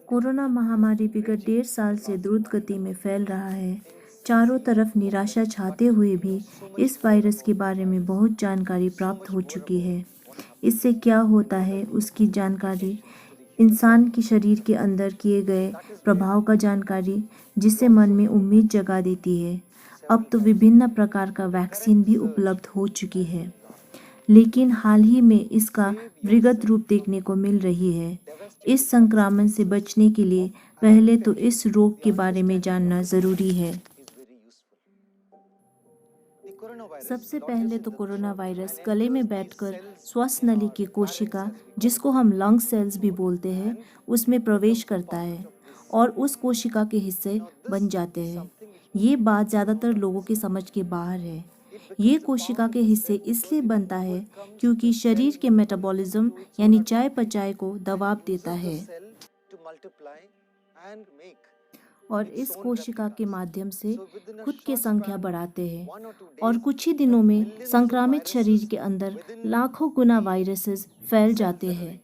Corona महामारी विगत 1.5 साल से द्रुत गति में फैल रहा है। चारों तरफ निराशा छाते हुए भी इस वायरस के बारे में बहुत जानकारी प्राप्त हो चुकी है। इससे क्या होता है उसकी जानकारी, इंसान के शरीर के अंदर किए गए प्रभाव का जानकारी, जिससे मन में उम्मीद जगा देती है। अब तो विभिन्न प्रकार का वैक्सीन भी उपलब्ध हो चुकी है, लेकिन हाल ही में इसका विगत रूप देखने को मिल रही है। इस संक्रमण से बचने के लिए पहले तो इस रोग के बारे में जानना ज़रूरी है। सबसे पहले तो कोरोना वायरस गले में बैठकर श्वास नली की कोशिका, जिसको हम लंग सेल्स भी बोलते हैं, उसमें प्रवेश करता है और उस कोशिका के हिस्से बन जाते हैं। ये बात ज़्यादातर लोगों की समझ के बाहर है। ये कोशिका के हिस्से इसलिए बनता है क्योंकि शरीर के मेटाबॉलिज्म यानी चयापचय को दबाव देता है और इस कोशिका के माध्यम से खुद की संख्या बढ़ाते हैं और कुछ ही दिनों में संक्रामित शरीर के अंदर लाखों गुना वायरसेस फैल जाते हैं।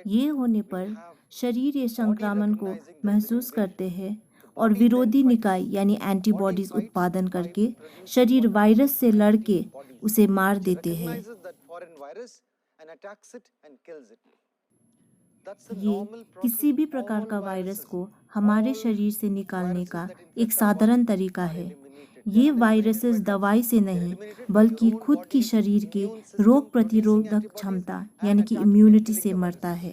ये होने पर शरीर ये संक्रमण को महसूस करते हैं और विरोधी निकाय यानी एंटीबॉडीज उत्पादन करके शरीर वायरस से लड़के उसे मार देते हैं। ये किसी भी प्रकार का वायरस को हमारे शरीर से निकालने का एक साधारण तरीका है। ये वायरसेस दवाई से नहीं, बल्कि खुद की शरीर के रोग प्रतिरोधक क्षमता यानी कि इम्यूनिटी से मरता है।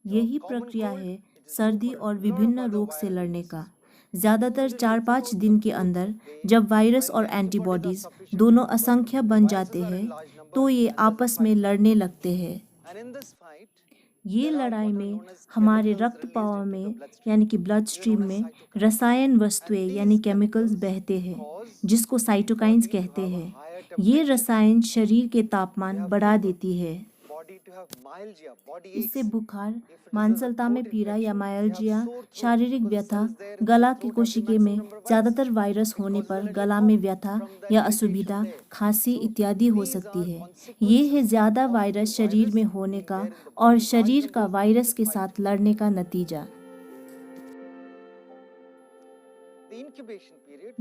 यही प्रक्रिया है सर्दी और विभिन्न रोग से लड़ने का। ज़्यादातर 4-5 दिन के अंदर जब वायरस और एंटीबॉडीज दोनों असंख्य बन जाते हैं, तो ये आपस में लड़ने लगते हैं। ये लड़ाई में हमारे रक्त प्रवाह में यानी कि ब्लड स्ट्रीम में रसायन वस्तुएं यानी केमिकल्स बहते हैं, जिसको साइटोकाइंस कहते हैं। ये रसायन शरीर के तापमान बढ़ा देती है। इससे बुखार, मांसलता में पीड़ा या मायल्जिया, शारीरिक व्यथा, गला की कोशिका में ज़्यादातर वायरस होने पर गला में व्यथा या असुविधा, खांसी इत्यादि हो सकती है। ये है ज़्यादा वायरस शरीर में होने का और शरीर का वायरस के साथ लड़ने का नतीजा।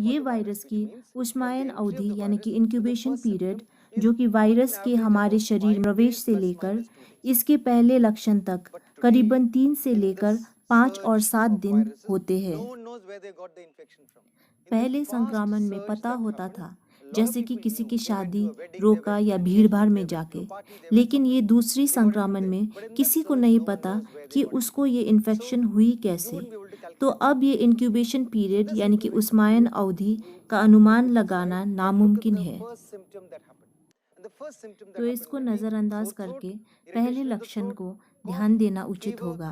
ये वायरस की ऊष्मायन अवधि यानी कि इंक्यूबेशन पीरियड, जो कि वायरस के हमारे शरीर में प्रवेश से लेकर इसके पहले लक्षण तक करीबन 3 से लेकर 5 और 7 दिन होते हैं। पहले संक्रमण में पता होता था, जैसे कि किसी की शादी रोका या भीड़-भाड़ में जाके, लेकिन ये दूसरी संक्रमण में किसी को नहीं पता कि उसको ये इन्फेक्शन हुई कैसे। तो अब ये इंक्यूबेशन पीरियड यानी कि ऊष्मायन अवधि का अनुमान लगाना नामुमकिन है। तो इसको नज़रअंदाज करके पहले लक्षण को ध्यान देना उचित होगा।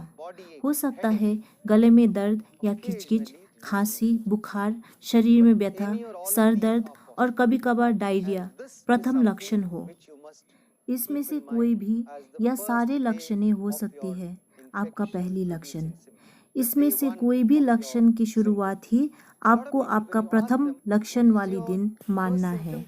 हो सकता है गले में दर्द या खिचखिच, खांसी, बुखार, शरीर में व्यथा, सर दर्द और कभी-कभार डायरिया प्रथम लक्षण हो। इसमें से कोई भी या सारे लक्षणें हो सकती है आपका पहली लक्षण। इसमें से कोई भी लक्षण की शुरुआत ही आपको आपका प्रथम लक्षण वाली दिन मानना है।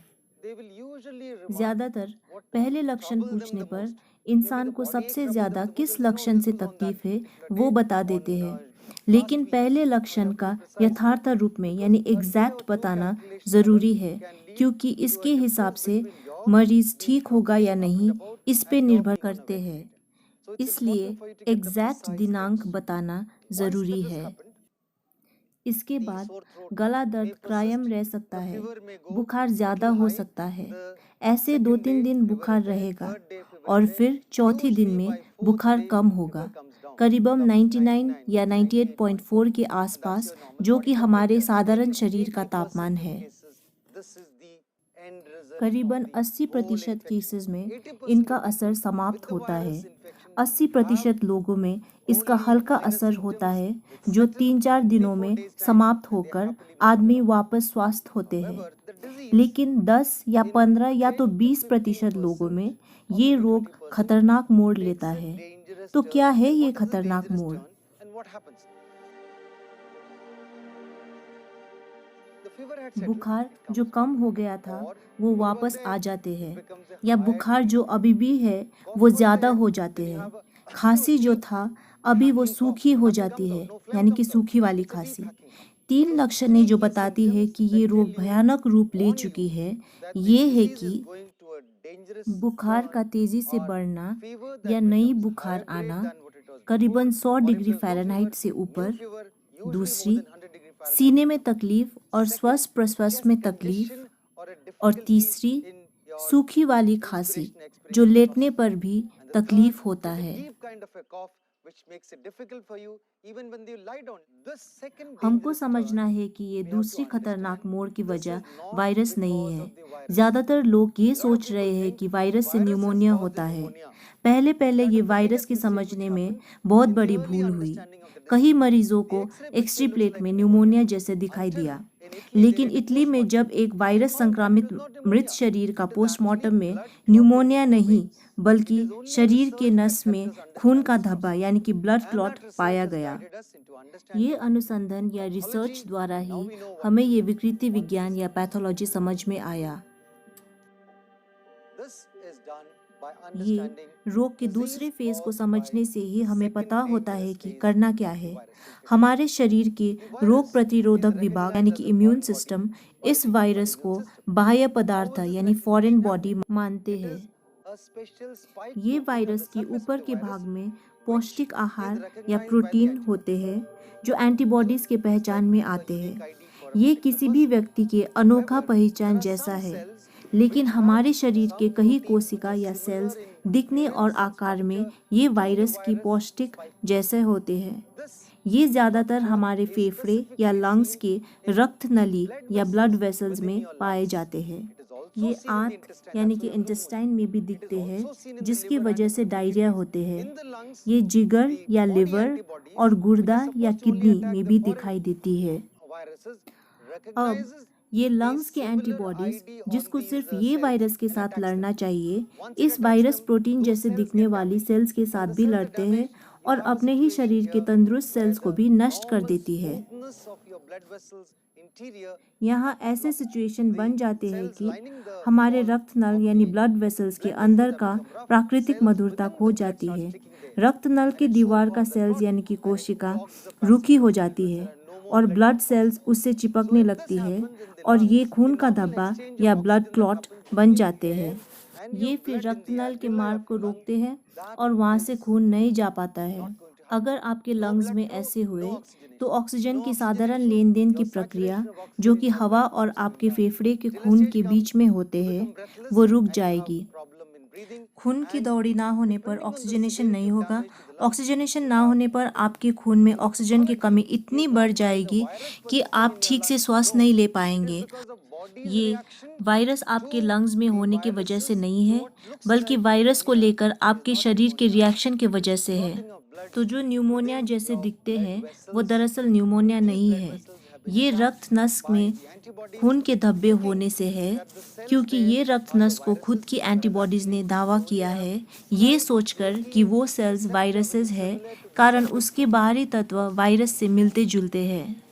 ज़्यादातर पहले लक्षण पूछने पर इंसान को सबसे ज़्यादा किस लक्षण से तकलीफ है वो बता देते हैं, लेकिन पहले लक्षण का यथार्थ रूप में यानी एग्जैक्ट बताना ज़रूरी है, क्योंकि इसके हिसाब से मरीज ठीक होगा या नहीं इस पे निर्भर करते हैं। इसलिए एग्जैक्ट दिनांक बताना ज़रूरी है। इसके बाद गला दर्द कायम रह सकता है, बुखार ज़्यादा हो सकता है। ऐसे 2-3 दिन बुखार रहेगा और फिर चौथे दिन में बुखार कम होगा, करीबन 99 या 98.4 के आसपास, जो कि हमारे साधारण शरीर का तापमान है। करीबन 80% केसेस में इनका असर समाप्त होता है। 80% लोगों में इसका हल्का असर होता है, जो 3-4 दिनों में समाप्त होकर आदमी वापस स्वस्थ होते हैं। लेकिन 10 या 15 या तो 20% लोगों में ये रोग खतरनाक मोड़ लेता है। तो क्या है ये खतरनाक मोड़? बुखार जो कम हो गया था वो वापस आ जाते हैं, या बुखार जो अभी भी है वो ज़्यादा हो जाते हैं। खांसी जो था अभी वो सूखी हो जाती है, यानी कि सूखी वाली खांसी। 3 लक्षणें जो बताती है कि ये रोग भयानक रूप ले चुकी है, ये है कि बुखार का तेज़ी से बढ़ना या नई बुखार आना, करीबन 100 डिग्री फ़ारेनहाइट से ऊपर। दूसरी, सीने में तकलीफ और श्वास-प्रश्वास में तकलीफ। और तीसरी, सूखी वाली खांसी, जो लेटने पर भी तकलीफ होता है। हमको समझना है कि ये दूसरी खतरनाक मोड़ की वजह वायरस नहीं है। ज़्यादातर लोग ये सोच रहे हैं कि वायरस से न्यूमोनिया होता है। पहले पहले ये वायरस की समझने में बहुत बड़ी भूल हुई। कई मरीजों को एक्स-रे प्लेट में न्यूमोनिया जैसे दिखाई दिया। लेकिन इटली में जब एक वायरस संक्रमित मृत शरीर का पोस्टमार्टम में न्यूमोनिया नहीं, बल्कि शरीर के नस में खून का धब्बा यानी कि ब्लड क्लॉट पाया गया। ये अनुसंधान या रिसर्च द्वारा ही हमें ये विकृति विज्ञान या पैथोलॉजी समझ में आया। ये रोग के दूसरे फेज को समझने से ही हमें पता होता है कि करना क्या है। हमारे शरीर के रोग प्रतिरोधक विभाग यानी कि इम्यून सिस्टम इस वायरस को बाह्य पदार्थ यानी फॉरेन बॉडी मानते हैं। ये वायरस के ऊपर के भाग में पौष्टिक आहार या प्रोटीन होते हैं जो एंटीबॉडीज के पहचान में आते हैं। ये किसी भी व्यक्ति के अनोखा पहचान जैसा है, लेकिन हमारे शरीर के कई कोशिका या सेल्स दिखने और आकार में ये वायरस की पौष्टिक जैसे होते हैं। ये ज़्यादातर हमारे फेफड़े या लंग्स के रक्त नली या ब्लड वेसल्स में पाए जाते हैं। ये आंत यानी कि इंटेस्टाइन में भी दिखते हैं, जिसकी वजह से डायरिया होते हैं। ये जिगर या लिवर और गुर्दा या किडनी में भी दिखाई देती है। अब ये लंग्स के एंटीबॉडीज, जिसको सिर्फ ये वायरस के साथ लड़ना चाहिए, इस वायरस प्रोटीन जैसे दिखने वाली सेल्स के साथ भी लड़ते हैं और अपने ही शरीर के तंदुरुस्त सेल्स को भी नष्ट कर देती है। यहाँ ऐसे सिचुएशन बन जाते हैं कि हमारे रक्त नल यानी ब्लड वेसल्स के अंदर का प्राकृतिक मधुरता खो जाती है। रक्त नल के दीवार का सेल्स यानी कि कोशिका रूखी हो जाती है और ब्लड सेल्स उससे चिपकने लगती है और ये खून का धब्बा या ब्लड क्लॉट बन जाते हैं। ये फिर रक्तनल के मार्ग को रोकते हैं और वहाँ से खून नहीं जा पाता है। अगर आपके लंग्स में ऐसे हुए तो ऑक्सीजन की साधारण लेन देन की प्रक्रिया, जो कि हवा और आपके फेफड़े के खून के बीच में होते हैं, वो रुक जाएगी। खून की दौड़ी ना होने पर ऑक्सीजनेशन नहीं होगा। ऑक्सीजनेशन ना होने पर आपके खून में ऑक्सीजन की कमी इतनी बढ़ जाएगी कि आप ठीक से श्वास नहीं ले पाएंगे। ये वायरस आपके लंग्स में होने की वजह से नहीं है, बल्कि वायरस को लेकर आपके शरीर के रिएक्शन की वजह से है। तो जो न्यूमोनिया जैसे दिखते हैं वो दरअसल न्यूमोनिया नहीं है। ये रक्त नस में खून के धब्बे होने से है, क्योंकि ये रक्त नस को खुद की एंटीबॉडीज ने दावा किया है, ये सोचकर कि वो सेल्स वायरसेस है, कारण उसके बाहरी तत्व वायरस से मिलते जुलते हैं।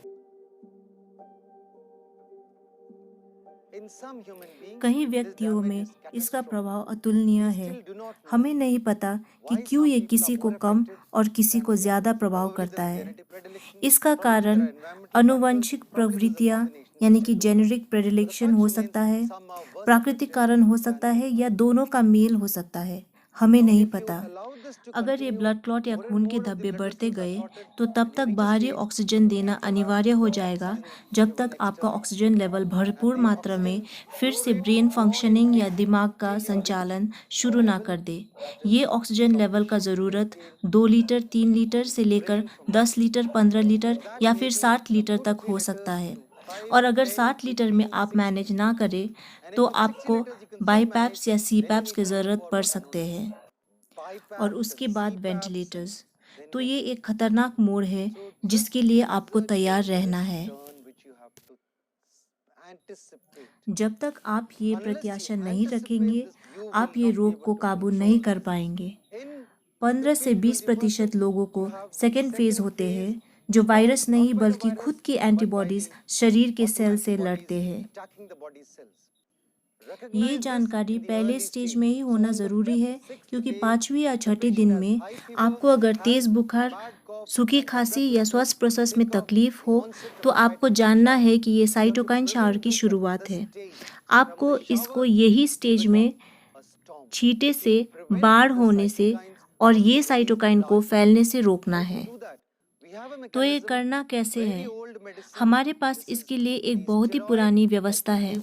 कई व्यक्तियों में इसका प्रभाव अतुलनीय है। हमें नहीं पता कि क्यों ये किसी को कम और किसी को ज़्यादा प्रभाव करता है। इसका कारण आनुवंशिक प्रवृत्तियाँ यानी कि जेनेटिक प्रेडिलेक्शन हो सकता है, प्राकृतिक कारण हो सकता है, या दोनों का मेल हो सकता है। हमें नहीं पता। अगर ये ब्लड क्लॉट या खून के धब्बे बढ़ते गए तो तब तक बाहरी ऑक्सीजन देना अनिवार्य हो जाएगा, जब तक आपका ऑक्सीजन लेवल भरपूर मात्रा में फिर से ब्रेन फंक्शनिंग या दिमाग का संचालन शुरू ना कर दे। ये ऑक्सीजन लेवल का ज़रूरत 2 लीटर 3 लीटर से लेकर 10 लीटर 15 लीटर या फिर 60 लीटर तक हो सकता है। और अगर 60 लीटर में आप मैनेज ना करें तो आपको बाईपैप्स या सीपैप्स की ज़रूरत पड़ सकते हैं, और उसके बाद वेंटिलेटर्स। तो ये एक खतरनाक मोड़ है जिसके लिए आपको तैयार रहना है। जब तक आप ये प्रत्याशा नहीं रखेंगे, आप ये रोग को काबू नहीं कर पाएंगे। 15 से 20% लोगों को सेकेंड फेज होते हैं, जो वायरस नहीं बल्कि खुद की एंटीबॉडीज शरीर के सेल से लड़ते हैं। ये जानकारी पहले स्टेज में ही होना ज़रूरी है, क्योंकि 5वें या 6ठे दिन में आपको अगर तेज़ बुखार, सूखी खांसी या श्वास प्रश्वास में तकलीफ हो, तो आपको जानना है कि ये साइटोकाइन शावर की शुरुआत है। आपको इसको यही स्टेज में छींटे से, बाढ़ होने से और ये साइटोकाइन को फैलने से रोकना है। तो ये करना कैसे है? हमारे पास इसके लिए एक बहुत ही पुरानी व्यवस्था है।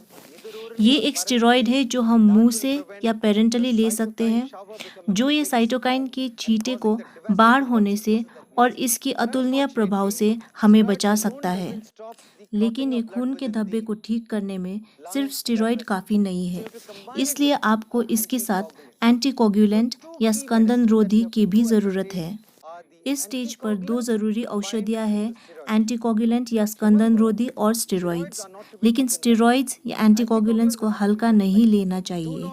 ये एक स्टेरॉइड है जो हम मुंह से या पेरेंटली ले सकते हैं, जो ये साइटोकाइन के छींटे को बाढ़ होने से और इसकी अतुलनीय प्रभाव से हमें बचा सकता है। लेकिन ये खून के धब्बे को ठीक करने में सिर्फ स्टेरॉइड काफ़ी नहीं है, इसलिए आपको इसके साथ एंटीकोगुलेंट या स्कंदन रोधी की भी ज़रूरत है। इस स्टेज पर 2 ज़रूरी औषधियाँ हैं, एंटीकोगुलेंट या स्कंदन रोधी और स्टेरॉइड्स। लेकिन स्टेरॉइड्स या एंटीकोगुलेंट्स को हल्का नहीं लेना चाहिए।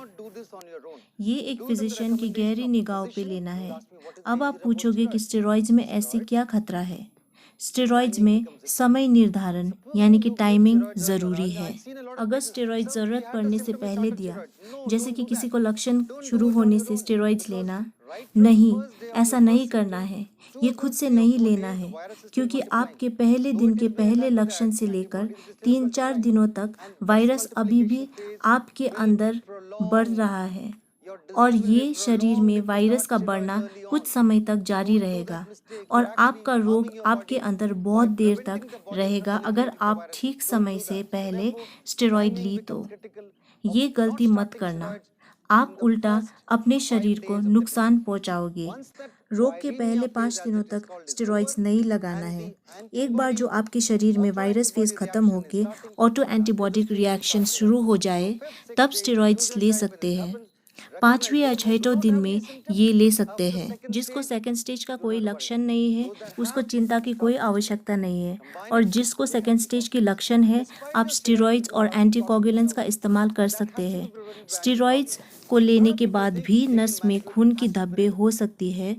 ये एक फिजिशियन की गहरी निगाहों पे लेना है। अब आप पूछोगे कि स्टेरॉइड्स में ऐसी क्या खतरा है? स्टेरॉइड्स में समय निर्धारण यानी कि टाइमिंग ज़रूरी है। अगर स्टेरॉइड ज़रूरत पड़ने से पहले दिया, जैसे कि किसी को लक्षण शुरू होने से स्टेरॉइड्स लेना, नहीं, ऐसा नहीं करना है। ये खुद से नहीं लेना है, क्योंकि आपके पहले दिन के पहले लक्षण से लेकर 3-4 दिनों तक वायरस अभी भी आपके अंदर बढ़ रहा है और ये शरीर में वायरस का बढ़ना कुछ समय तक जारी रहेगा और आपका रोग आपके अंदर बहुत देर तक रहेगा अगर आप ठीक समय से पहले स्टेरॉइड ली तो। ये गलती मत करना, आप उल्टा अपने शरीर को नुकसान पहुंचाओगे। रोग के पहले 5 दिनों तक स्टेरॉइड्स नहीं लगाना है। एक बार जो आपके शरीर में वायरस फेज खत्म होके ऑटो एंटीबॉडी रिएक्शन शुरू हो जाए, तब स्टेरॉइड्स ले सकते हैं। 5वें या 6ठे दिन में ये ले सकते हैं। जिसको सेकेंड स्टेज का कोई लक्षण नहीं है, उसको चिंता की कोई आवश्यकता नहीं है, और जिसको सेकेंड स्टेज के लक्षण है, आप स्टेरॉइड्स और एंटीकोगुलेंट्स का इस्तेमाल कर सकते हैं। स्टेरॉइड्स को लेने के बाद भी नस में खून की धब्बे हो सकती है,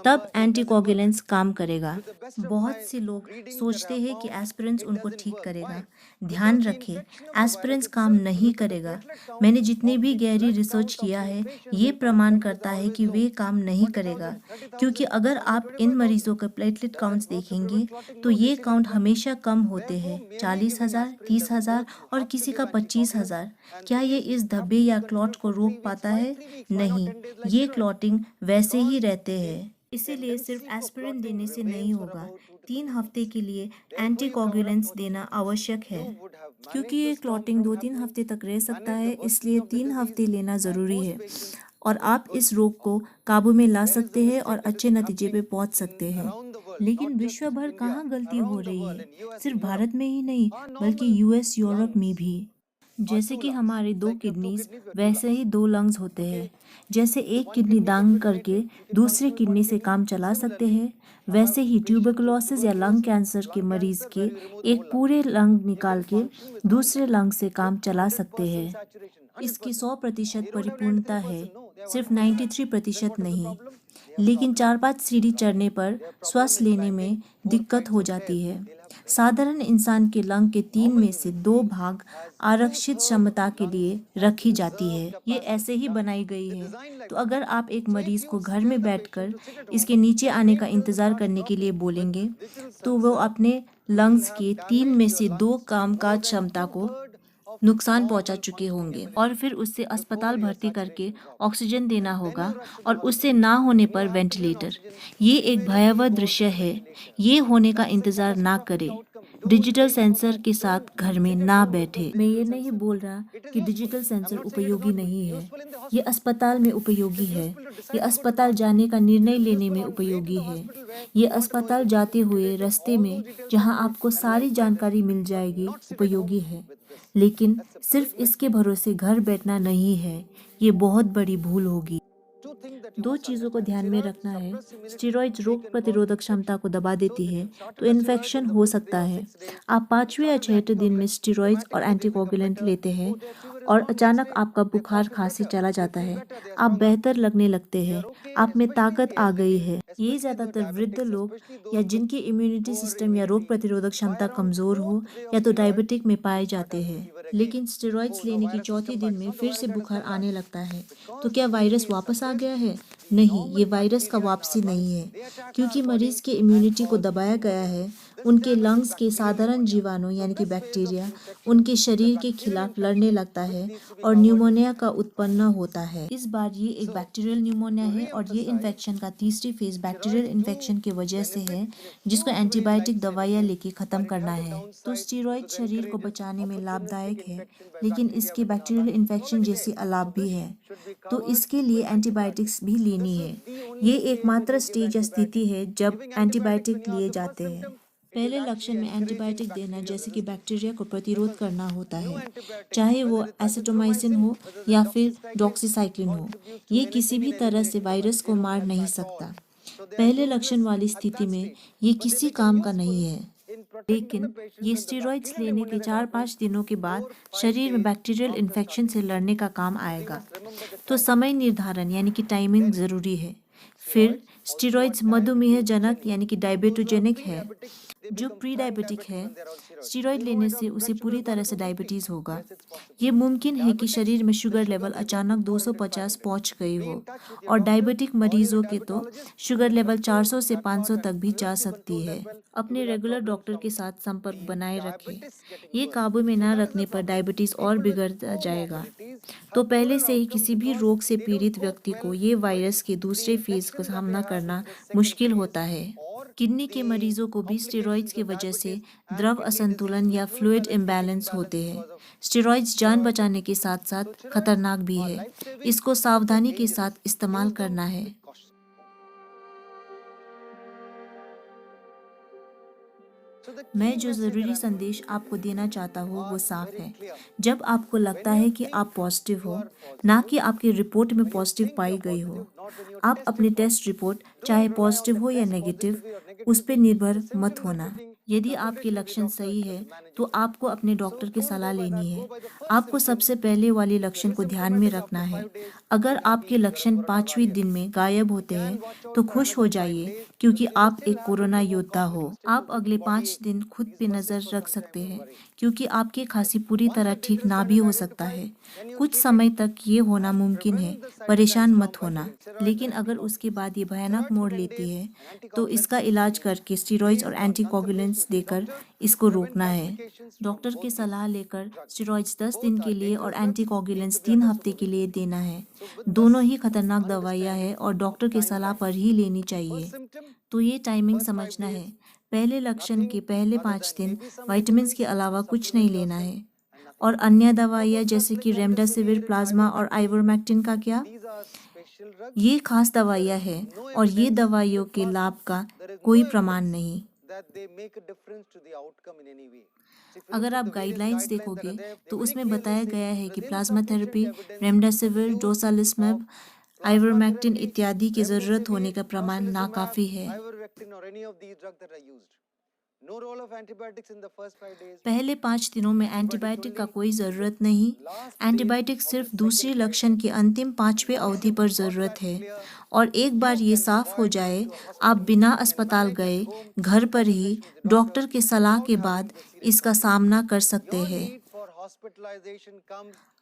तब एंटीकोगुलेंट्स काम करेगा। बहुत से लोग सोचते हैं कि एस्पिरिन उनको ठीक करेगा। ध्यान रखें, एस्पिरिन काम नहीं करेगा। मैंने जितनी भी गहरी रिसर्च किया है, ये प्रमाण करता है कि वे काम नहीं करेगा, क्योंकि अगर आप इन मरीजों के प्लेटलेट काउंट्स देखेंगे, तो ये काउंट हमेशा कम होते हैं, 40,000, 30,000 और किसी का 25,000। क्या ये इस धब्बे या क्लॉट को रोक पाता है? नहीं, ये क्लॉटिंग वैसे ही रहते हैं। इसीलिए सिर्फ एस्पिरिन देने से नहीं होगा, 3 हफ्ते के लिए एंटीकोगुलेंट्स देना आवश्यक है। क्योंकि ये क्लॉटिंग 2-3 हफ्ते तक रह सकता है, इसलिए 3 हफ्ते लेना ज़रूरी है और आप इस रोग को काबू में ला सकते हैं और अच्छे नतीजे पे पहुंच सकते हैं। लेकिन विश्व भर कहाँ गलती हो रही है? सिर्फ भारत में ही नहीं, बल्कि यूएस, यूरोप में भी। जैसे कि हमारे 2 किडनीज, वैसे ही 2 लंग्स होते हैं। जैसे एक किडनी दान करके दूसरे किडनी से काम चला सकते हैं, वैसे ही ट्यूबरकुलोसिस या लंग कैंसर के मरीज के एक पूरे लंग निकाल के दूसरे लंग से काम चला सकते हैं। इसकी 100% परिपूर्णता है, सिर्फ 93% नहीं। लेकिन 4-5 सीढ़ी चढ़ने पर श्वास लेने में दिक्कत हो जाती है। साधारण इंसान के लंग के 3 में से 2 भाग आरक्षित क्षमता के लिए रखी जाती है। ये ऐसे ही बनाई गई है। तो अगर आप एक मरीज को घर में बैठकर इसके नीचे आने का इंतज़ार करने के लिए बोलेंगे, तो वो अपने लंग्स के 3 में से 2 कामकाज क्षमता को नुकसान पहुंचा चुके होंगे और फिर उससे अस्पताल भर्ती करके ऑक्सीजन देना होगा और उससे ना होने पर वेंटिलेटर। ये एक भयावह दृश्य है। ये होने का इंतज़ार ना करें। डिजिटल सेंसर के साथ घर में ना बैठे। मैं ये नहीं बोल रहा कि डिजिटल सेंसर उपयोगी नहीं है। ये अस्पताल में उपयोगी है। ये अस्पताल जाने का निर्णय लेने में उपयोगी है। ये अस्पताल जाते हुए रास्ते में जहां आपको सारी जानकारी मिल जाएगी उपयोगी है। लेकिन सिर्फ इसके भरोसे घर बैठना नहीं है। ये बहुत बड़ी भूल होगी। दो चीज़ों को ध्यान में रखना है। स्टेरॉइड्स रोग प्रतिरोधक क्षमता को दबा देती है, तो इन्फेक्शन हो सकता है। आप 5वें या 6वें दिन में स्टेरॉइड्स और एंटीकोगुलेंट लेते हैं और अचानक आपका बुखार खांसी चला जाता है। आप बेहतर लगने लगते हैं, आप में ताकत आ गई है। ये ज़्यादातर वृद्ध लोग या जिनकी इम्यूनिटी सिस्टम या रोग प्रतिरोधक क्षमता कमज़ोर हो या तो डायबिटिक में पाए जाते हैं। लेकिन स्टेरॉइड्स लेने की चौथे दिन में फिर से बुखार आने लगता है। तो क्या वायरस वापस आ गया है? नहीं, ये वायरस का वापसी नहीं है, क्योंकि मरीज की इम्यूनिटी को दबाया गया है। उनके लंग्स के साधारण जीवाणु यानी कि बैक्टीरिया उनके शरीर के खिलाफ लड़ने लगता है और न्यूमोनिया का उत्पन्न होता है। इस बार ये एक बैक्टीरियल न्यूमोनिया है और ये इन्फेक्शन का तीसरी फेज बैक्टीरियल इन्फेक्शन की वजह से है, जिसको एंटीबायोटिक दवाइयाँ लेके ख़त्म करना है। तो स्टेरॉइड शरीर को बचाने में लाभदायक है, लेकिन इसके बैक्टीरियल इन्फेक्शन जैसी अलाप भी है, तो इसके लिए एंटीबायोटिक्स भी लेनी है। ये एकमात्र स्टेज या स्थिति है जब एंटीबायोटिक लिए जाते हैं। पहले लक्षण में एंटीबायोटिक देना जैसे कि बैक्टीरिया को प्रतिरोध करना होता है, चाहे वो एसिटोमाइसिन हो या फिर डॉक्सीसाइक्लिन हो। ये किसी भी तरह से वायरस को मार नहीं सकता। पहले लक्षण वाली स्थिति में ये किसी काम का नहीं है, लेकिन ये स्टेरॉइड्स लेने के 4-5 दिनों के बाद शरीर में बैक्टीरियल इन्फेक्शन से लड़ने का काम आएगा। तो समय निर्धारण यानी कि टाइमिंग ज़रूरी है। फिर स्टेरॉइड्स मधुमेहजनक यानी कि डायबिटोजेनिक है। जो प्री डायबिटिक है, स्टेरॉइड लेने से उसे पूरी तरह से डायबिटीज़ होगा। ये मुमकिन है कि शरीर में शुगर लेवल अचानक 250 पहुंच गई हो, और डायबिटिक मरीजों के तो शुगर लेवल 400 से 500 तक भी जा सकती है। अपने रेगुलर डॉक्टर के साथ संपर्क बनाए रखें। ये काबू में ना रखने पर डायबिटीज़ और बिगड़ जाएगा। तो पहले से ही किसी भी रोग से पीड़ित व्यक्ति को ये वायरस के दूसरे फेज का सामना करना मुश्किल होता है। किडनी के मरीजों को भी स्टेरॉइड्स की वजह से द्रव असंतुलन या फ्लूइड इम्बैलेंस होते हैं। स्टेरॉइड्स जान बचाने के साथ साथ खतरनाक भी है। इसको सावधानी के साथ इस्तेमाल करना है। मैं जो ज़रूरी संदेश आपको देना चाहता हूँ वो साफ है। जब आपको लगता है कि आप पॉजिटिव हो, ना कि आपकी रिपोर्ट में पॉजिटिव पाई गई हो, आप अपनी टेस्ट रिपोर्ट चाहे पॉजिटिव हो या नेगेटिव, उस पर निर्भर मत होना। यदि आपके लक्षण सही है तो आपको अपने डॉक्टर की सलाह लेनी है। आपको सबसे पहले वाले लक्षण को ध्यान में रखना है। अगर आपके लक्षण 5वें दिन में गायब होते हैं तो खुश हो जाइए, क्योंकि आप एक कोरोना योद्धा हो। आप अगले 5 दिन खुद पे नज़र रख सकते हैं, क्योंकि आपकी खांसी पूरी तरह ठीक ना भी हो सकता है। कुछ समय तक ये होना मुमकिन है, परेशान मत होना। लेकिन अगर उसके बाद ये भयानक मोड़ लेती है तो इसका इलाज करके स्टेरॉइड्स और एंटीकोगुलेंट्स देकर इसको रोकना है। डॉक्टर की सलाह लेकर स्टेरॉइड्स 10 दिन के लिए और एंटीकोगुलेंट्स 3 हफ्ते के लिए देना है। दोनों ही खतरनाक दवाइयाँ हैं और डॉक्टर की सलाह पर ही लेनी चाहिए। तो ये टाइमिंग समझना है। पहले लक्षण के पहले 5 दिन विटामिन्स के अलावा कुछ नहीं लेना है। और अन्य दवाइयाँ जैसे कि रेमडेसिविर, प्लाज्मा और आइवरमेक्टिन का क्या? ये खास दवाइयाँ हैं और ये दवाइयों के लाभ का कोई प्रमाण नहीं। अगर आप गाइडलाइंस देखोगे तो उसमें बताया गया है कि प्लाज्मा थेरेपी, रेमडेसिविर, डोसालिस्मेब, आइवरमेक्टिन इत्यादि की ज़रूरत होने का प्रमाण नाकाफ़ी है। पहले 5 दिनों में एंटीबायोटिक का कोई ज़रूरत नहीं। एंटीबायोटिक सिर्फ दूसरे लक्षण के अंतिम 5वें अवधि पर ज़रूरत है। और एक बार ये साफ हो जाए, आप बिना अस्पताल गए घर पर ही डॉक्टर की सलाह के बाद इसका सामना कर सकते हैं।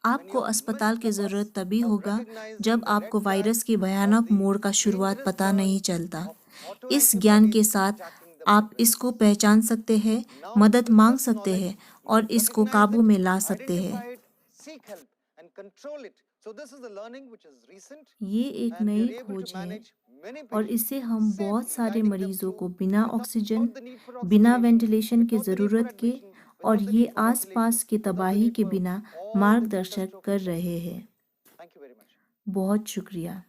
आपको अस्पताल की ज़रूरत तभी होगा जब आपको वायरस के भयानक मोड़ का शुरुआत पता नहीं चलता। इस ज्ञान के साथ आप इसको पहचान सकते हैं, मदद मांग सकते हैं और इसको काबू में ला सकते हैं। ये एक नई खोज है और इससे हम बहुत सारे मरीजों को बिना ऑक्सीजन, बिना वेंटिलेशन की ज़रूरत के और ये आसपास की तबाही के बिना मार्गदर्शन कर रहे हैं। बहुत शुक्रिया।